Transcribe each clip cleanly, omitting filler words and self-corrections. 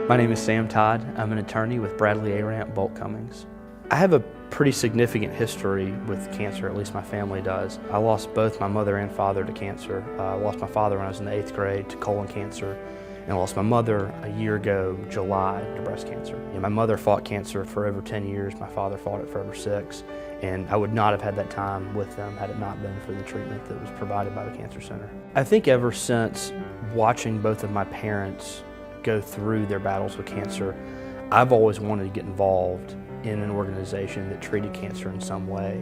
My name is Sam Todd. I'm an attorney with Bradley Aramp Bolt Cummings. I have a pretty significant history with cancer, at least my family does. I lost both my mother and father to cancer. I lost my father when I was in the 8th grade to colon cancer, and I lost my mother a year ago, July, to breast cancer. My mother fought cancer for over 10 years. My father fought it for over 6, and I would not have had that time with them had it not been for the treatment that was provided by the Cancer Center. I think ever since watching both of my parents go through their battles with cancer, I've always wanted to get involved in an organization that treated cancer in some way.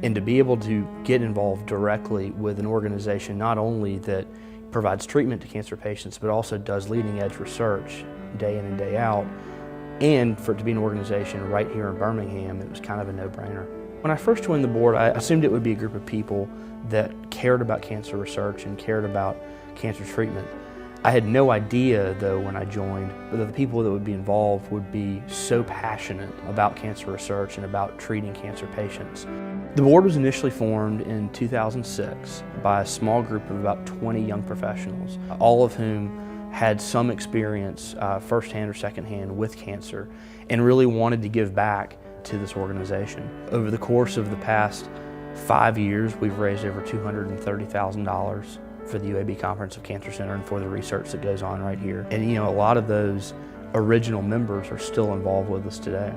And to be able to get involved directly with an organization not only that provides treatment to cancer patients, but also does leading edge research day in and day out, and for it to be an organization right here in Birmingham, it was kind of a no-brainer. When I first joined the board, I assumed it would be a group of people that cared about cancer research and cared about cancer treatment. I had no idea, though, when I joined, that the people that would be involved would be so passionate about cancer research and about treating cancer patients. The board was initially formed in 2006 by a small group of about 20 young professionals, all of whom had some experience, firsthand or secondhand, with cancer, and really wanted to give back to this organization. Over the course of the past 5 years, we've raised over $230,000 for the UAB Comprehensive Cancer Center and for the research that goes on right here. And a lot of those original members are still involved with us today.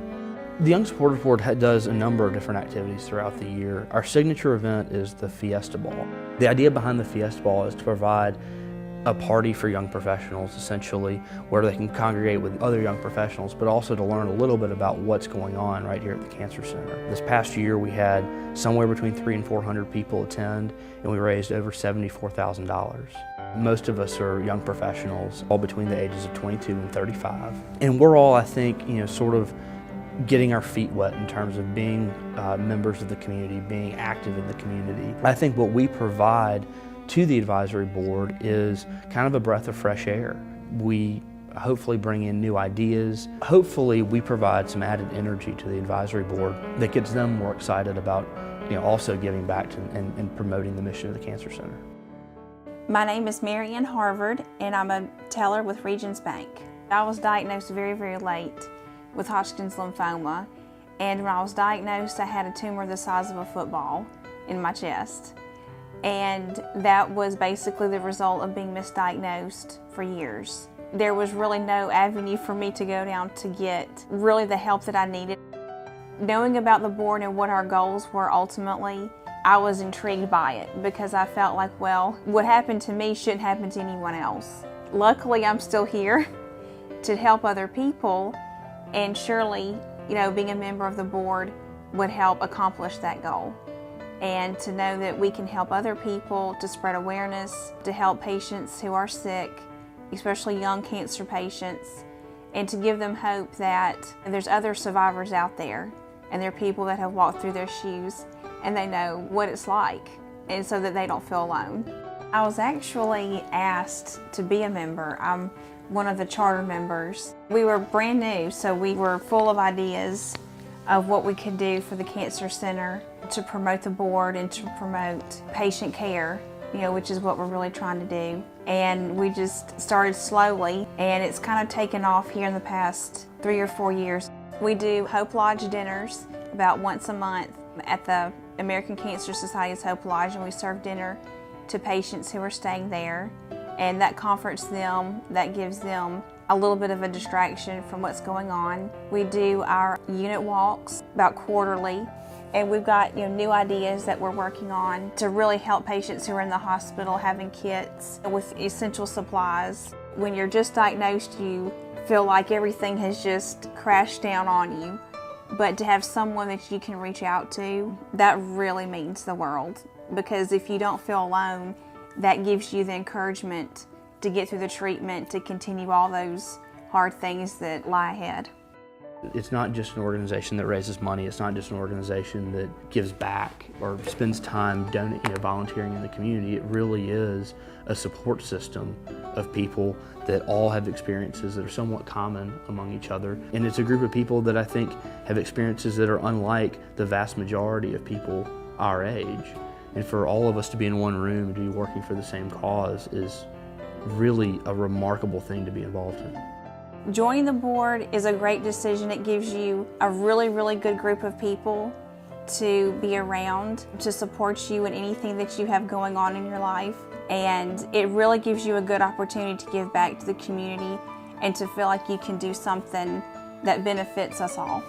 The Young Supporters Board does a number of different activities throughout the year. Our signature event is the Fiesta Ball. The idea behind the Fiesta Ball is to provide a party for young professionals, essentially, where they can congregate with other young professionals, but also to learn a little bit about what's going on right here at the Cancer Center. This past year, we had somewhere between 300 and 400 people attend, and we raised over $74,000. Most of us are young professionals, all between the ages of 22 and 35. And we're all, I think, sort of getting our feet wet in terms of being members of the community, being active in the community. I think what we provide to the advisory board is kind of a breath of fresh air. We hopefully bring in new ideas. Hopefully we provide some added energy to the advisory board that gets them more excited about also giving back to and promoting the mission of the Cancer Center. My name is Mary Ann Harvard, and I'm a teller with Regions Bank. I was diagnosed very, very late with Hodgkin's lymphoma, and when I was diagnosed, I had a tumor the size of a football in my chest. And that was basically the result of being misdiagnosed for years. There was really no avenue for me to go down to get really the help that I needed. Knowing about the board and what our goals were ultimately, I was intrigued by it because I felt like, well, what happened to me shouldn't happen to anyone else. Luckily, I'm still here to help other people, and surely, being a member of the board would help accomplish that goal. And to know that we can help other people, to spread awareness, to help patients who are sick, especially young cancer patients, and to give them hope that there's other survivors out there, and there are people that have walked through their shoes, and they know what it's like, and so that they don't feel alone. I was actually asked to be a member. I'm one of the charter members. We were brand new, so we were full of ideas of what we could do for the Cancer Center to promote the board and to promote patient care, which is what we're really trying to do. And we just started slowly, and it's kind of taken off here in the past 3 or 4 years. We do Hope Lodge dinners about once a month at the American Cancer Society's Hope Lodge, and we serve dinner to patients who are staying there. And that comforts them, that gives them a little bit of a distraction from what's going on. We do our unit walks about quarterly, and we've got new ideas that we're working on to really help patients who are in the hospital having kits with essential supplies. When you're just diagnosed, you feel like everything has just crashed down on you, but to have someone that you can reach out to, that really means the world, because if you don't feel alone, that gives you the encouragement to get through the treatment, to continue all those hard things that lie ahead. It's not just an organization that raises money. It's not just an organization that gives back or spends time volunteering in the community. It really is a support system of people that all have experiences that are somewhat common among each other. And it's a group of people that I think have experiences that are unlike the vast majority of people our age. And for all of us to be in one room and to be working for the same cause is really a remarkable thing to be involved in. Joining the board is a great decision. It gives you a really, really good group of people to be around, to support you in anything that you have going on in your life. And it really gives you a good opportunity to give back to the community and to feel like you can do something that benefits us all.